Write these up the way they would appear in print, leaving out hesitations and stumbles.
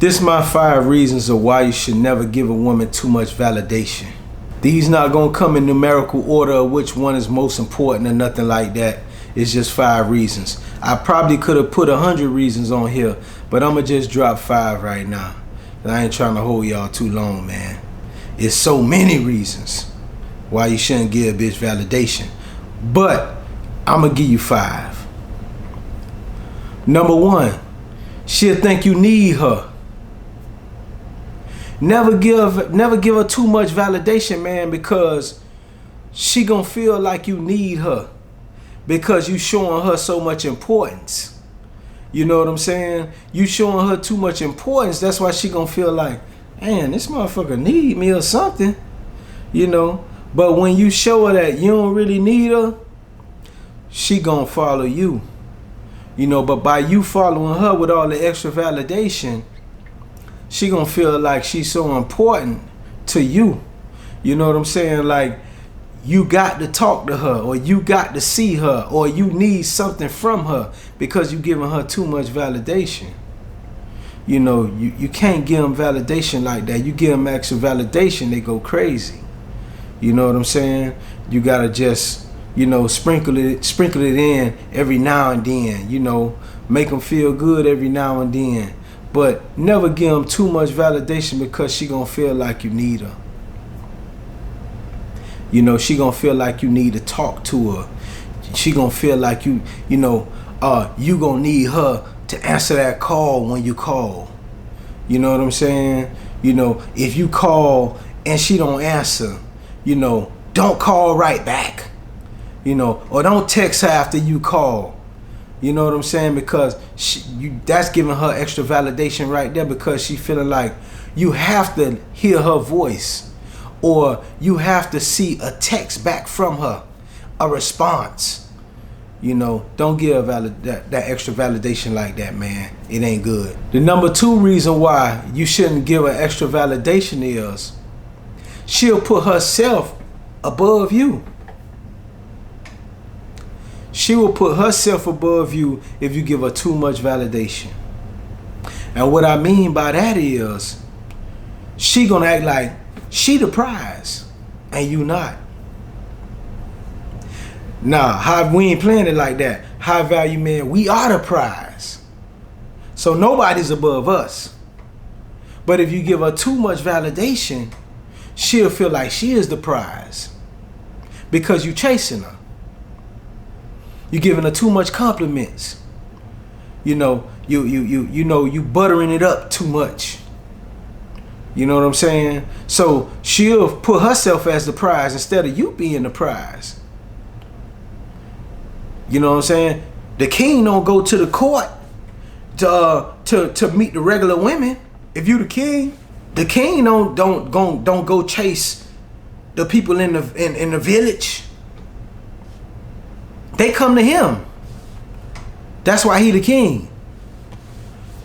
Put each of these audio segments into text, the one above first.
This is my 5 reasons of why you should never give a woman too much validation. These not gonna come in numerical order of which one is most important or nothing like that. It's just 5 reasons. I probably could have put 100 reasons on here, but I'ma just drop 5 right now. I ain't trying to hold y'all too long, man. It's so many reasons why you shouldn't give a bitch validation. But I'ma give you 5. Number 1, she'll think you need her. Never give her too much validation, man, because she gonna feel like you need her because you showing her so much importance. You know what I'm saying? You showing her too much importance. That's why she gonna feel like, man, this motherfucker need me or something. You know? But when you show her that you don't really need her, she gonna follow you. You know, but by you following her with all the extra validation, she gonna feel like she's so important to you. You know what I'm saying? Like, you got to talk to her, or you got to see her, or you need something from her because you giving her too much validation. You know, you can't give them validation like that. You give them extra validation, they go crazy. You know what I'm saying? You gotta just, you know, sprinkle it in every now and then. You know, make them feel good every now and then. But never give them too much validation because she gonna feel like you need her. You know, she gonna feel like you need to talk to her. She gonna feel like you gonna need her to answer that call when you call. You know what I'm saying? You know, if you call and she don't answer, you know, don't call right back. You know, or don't text her after you call. You know what I'm saying? Because that's giving her extra validation right there, because she feeling like you have to hear her voice, or you have to see a text back from her, a response. You know, don't give that extra validation like that, man. It ain't good. The number 2 reason why you shouldn't give her extra validation is she'll put herself above you. She will put herself above you if you give her too much validation. And what I mean by that is, she gonna act like she the prize and you not. Nah, we ain't playing it like that. High value men, we are the prize. So nobody's above us. But if you give her too much validation, she'll feel like she is the prize because you chasing her. You're giving her too much compliments. You know, you buttering it up too much. You know what I'm saying? So she'll put herself as the prize instead of you being the prize. You know what I'm saying? The king don't go to the court to meet the regular women. If you the king don't go chase the people in the village. They come to him. That's why he the king.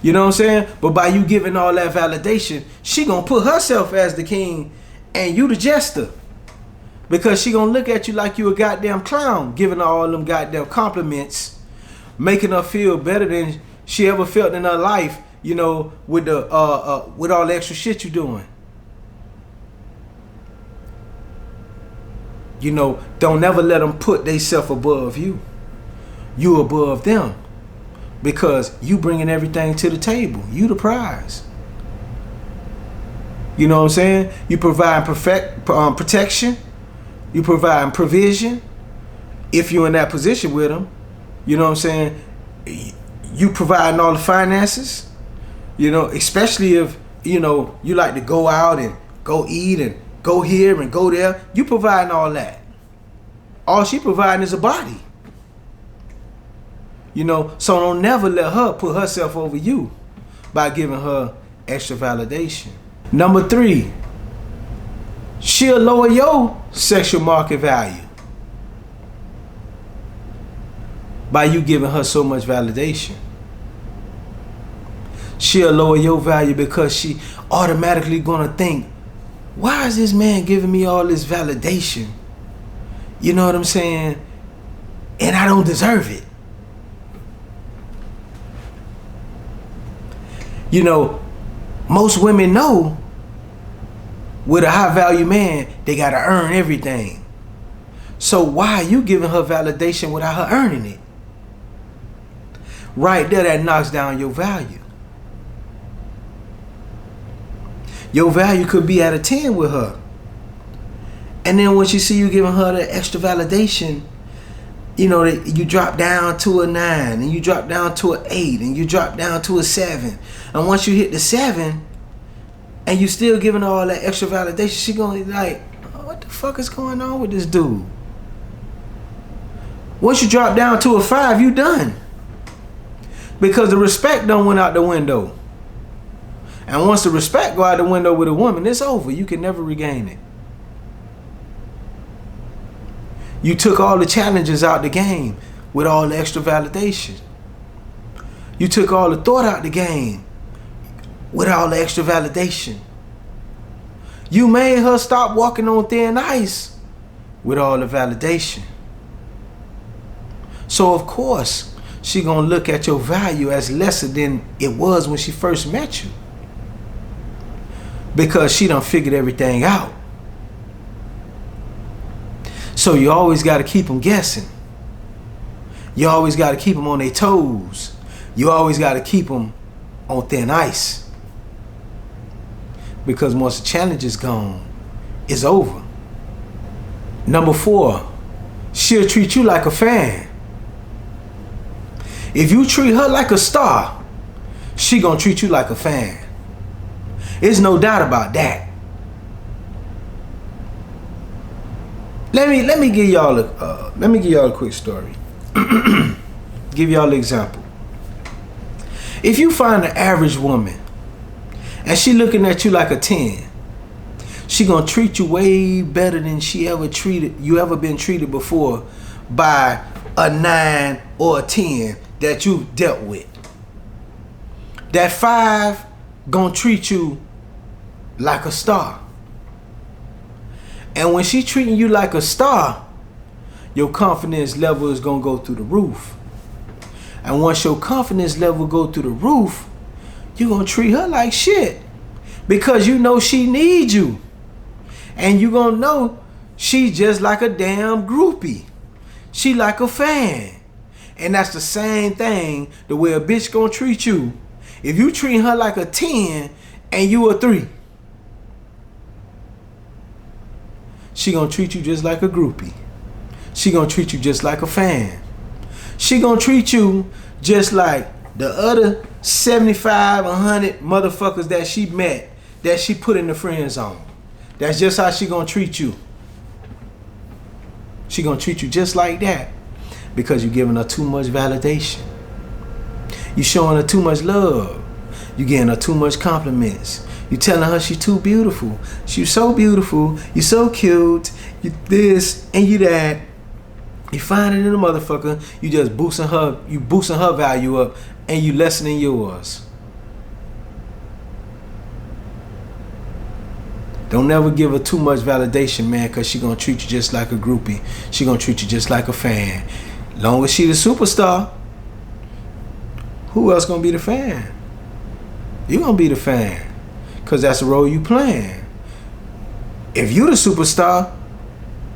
You know what I'm saying? But by you giving all that validation, she gonna put herself as the king and you the jester. Because she gonna look at you like you a goddamn clown, giving her all them goddamn compliments, making her feel better than she ever felt in her life, you know, with all the extra shit you doing. You know, don't never let them put themselves above you. You above them. Because you bringing everything to the table. You the prize. You know what I'm saying? You provide protection. You provide provision. If you're in that position with them. You know what I'm saying? You providing all the finances. You know, especially if, you know, you like to go out and go eat and go here and go there. You providing all that. All she providing is a body. You know, so don't never let her put herself over you by giving her extra validation. Number 3, she'll lower your sexual market value by you giving her so much validation. She'll lower your value because she automatically gonna think, why is this man giving me all this validation? You know what I'm saying? And I don't deserve it. You know, Most women know with a high value man, they gotta earn everything. So why are you giving her validation without her earning it? Right there, that knocks down your value. Your value could be at a 10 with her. And then when she see you giving her that extra validation, you know, that you drop down to a 9, and you drop down to an 8, and you drop down to a 7. And once you hit the 7, and you still giving her all that extra validation, she gonna be like, oh, what the fuck is going on with this dude? Once you drop down to a 5, you done. Because the respect done went out the window. And once the respect go out the window with a woman, it's over. You can never regain it. You took all the challenges out the game with all the extra validation. You took all the thought out the game with all the extra validation. You made her stop walking on thin ice with all the validation. So of course, she gonna look at your value as lesser than it was when she first met you. Because she done figured everything out. So you always got to keep them guessing. You always got to keep them on their toes. You always got to keep them on thin ice. Because once the challenge is gone, it's over. Number 4, she'll treat you like a fan. If you treat her like a star, she gonna treat you like a fan. There's no doubt about that. Let me give y'all a quick story. Give y'all an example. If you find an average woman and she looking at you like a 10, she gonna treat you way better than you ever been treated before by a 9 or a 10 that you dealt with. That 5 gonna treat you like a star. And when she treating you like a star, your confidence level is gonna go through the roof. And once your confidence level go through the roof, you gonna treat her like shit. Because you know she needs you. And you gonna know she just like a damn groupie. She like a fan. And that's the same thing the way a bitch gonna treat you. If you treat her like a 10 and you a 3, she gonna treat you just like a groupie. She gonna treat you just like a fan. She gonna treat you just like the other 75, 100 motherfuckers that she met, that she put in the friend zone. That's just how she gonna treat you. She gonna treat you just like that because you giving her too much validation. You showing her too much love. You giving her too much compliments. You telling her she's too beautiful. She's so beautiful. You so cute. You this and you that. You find it in the motherfucker. You just boosting her. You boosting her value up, and you lessening yours. Don't never give her too much validation, man, because she gonna treat you just like a groupie. She gonna treat you just like a fan. Long as she the superstar, who else gonna be the fan? You gonna be the fan. Because that's the role you playing. If you the superstar,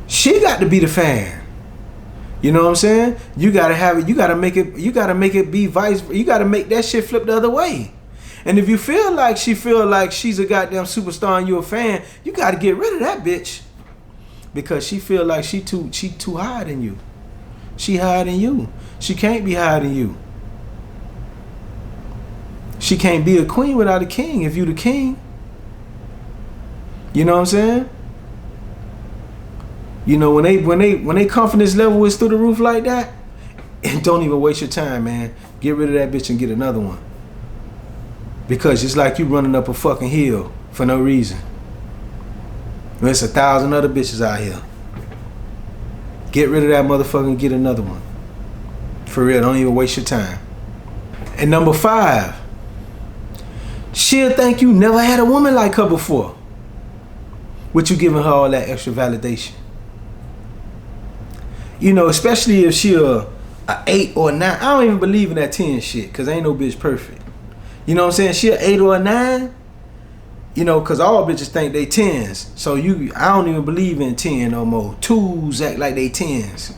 she got to be the fan. You know what I'm saying? You gotta have it, you gotta make it be vice, you gotta make that shit flip the other way. And if you feel like she's a goddamn superstar and you're a fan, you gotta get rid of that bitch. Because she feel like she too higher than you. She higher than you. She can't be higher than you. She can't be a queen without a king if you the king. You know what I'm saying? You know, when they confidence level is through the roof like that, and don't even waste your time, man. Get rid of that bitch and get another one. Because it's like you running up a fucking hill for no reason. There's 1,000 other bitches out here. Get rid of that motherfucker and get another one. For real, don't even waste your time. And number 5, she'll think you never had a woman like her before. With you giving her all that extra validation. You know, especially if she a 8 or a 9. I don't even believe in that 10 shit, because ain't no bitch perfect. You know what I'm saying? She a 8 or a 9. You know, cause all bitches think they 10s. So I don't even believe in 10 no more. 2s act like they 10s.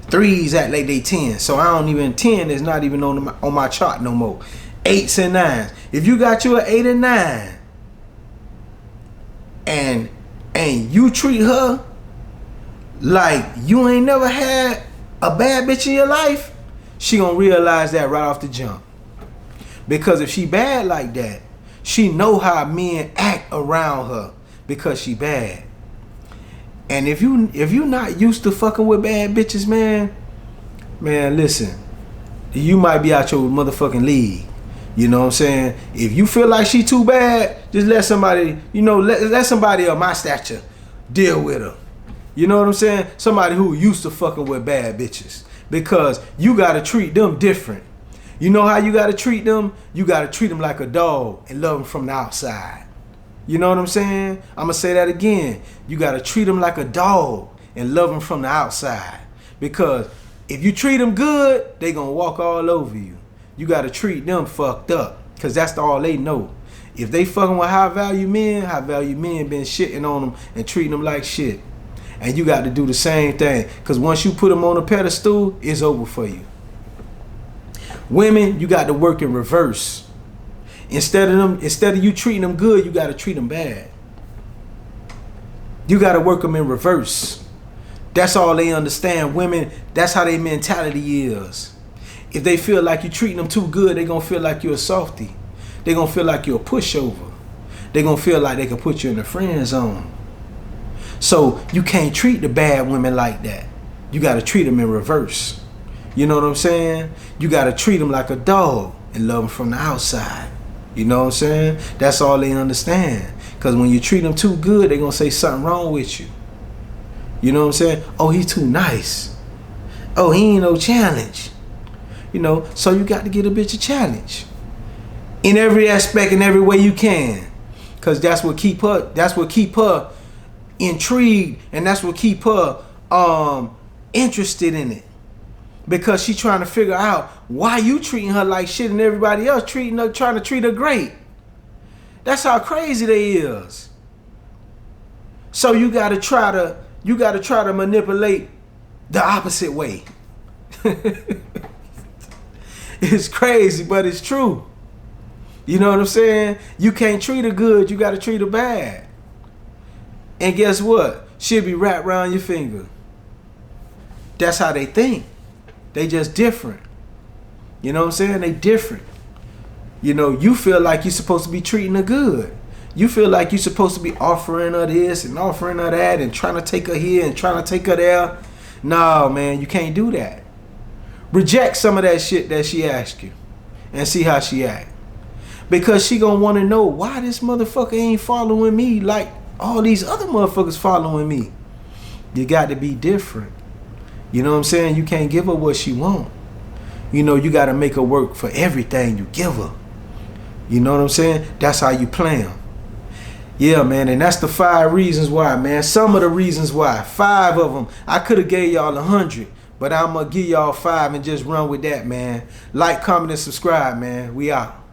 3s act like they 10s. So I don't even 10 is not even on my chart no more. 8s and 9s. If you got you an 8 and 9, and you treat her like you ain't never had a bad bitch in your life, she gonna realize that right off the jump. Because if she bad like that, she know how men act around her because she bad. And if you not used to fucking with bad bitches, man, listen, you might be out your motherfucking league. You know what I'm saying? If you feel like she too bad, just let somebody, let somebody of my stature deal with her. You know what I'm saying? Somebody who used to fucking with bad bitches. Because you gotta treat them different. You know how you gotta treat them? You gotta treat them like a dog and love them from the outside. You know what I'm saying? I'm gonna say that again. You gotta treat them like a dog and love them from the outside. Because if you treat them good, they gonna walk all over you. You gotta treat them fucked up. Because that's all they know. If they fucking with high value men been shitting on them and treating them like shit. And you got to do the same thing. Because once you put them on a pedestal, it's over for you. Women, you got to work in reverse. Instead of you treating them good, you got to treat them bad. You got to work them in reverse. That's all they understand. Women, that's how their mentality is. If they feel like you're treating them too good, they're going to feel like you're a softie. They're going to feel like you're a pushover. They're going to feel like they can put you in the friend zone. So you can't treat the bad women like that. You got to treat them in reverse. You know what I'm saying? You got to treat them like a dog and love them from the outside. You know what I'm saying? That's all they understand. Because when you treat them too good, they're going to say something wrong with you. You know what I'm saying? Oh, he's too nice. Oh, he ain't no challenge. You know, so you got to get a bitch a challenge. In every aspect, in every way you can. Because that's what keep her intrigued, and that's what keep her interested in it. Because she trying to figure out why you treating her like shit and everybody else trying to treat her great. That's how crazy they is. So you gotta try to manipulate the opposite way. It's crazy, but it's true. You know what I'm saying? You can't treat her good, you gotta treat her bad. And guess what? She'll be wrapped around your finger. That's how they think. They just different. You know what I'm saying? They different. You know, you feel like you're supposed to be treating her good. You feel like you're supposed to be offering her this and offering her that and trying to take her here and trying to take her there. No, man, you can't do that. Reject some of that shit that she asked you and see how she act. Because she gonna want to know why this motherfucker ain't following me like all these other motherfuckers following me. You got to be different. You know what I'm saying? You can't give her what she want. You know, you got to make her work for everything you give her. You know what I'm saying? That's how you play them. Yeah, man, and that's the 5 reasons why, man. Some of the reasons why. 5 of them. I could have gave y'all 100, but I'm going to give y'all 5 and just run with that, man. Like, comment, and subscribe, man. We out.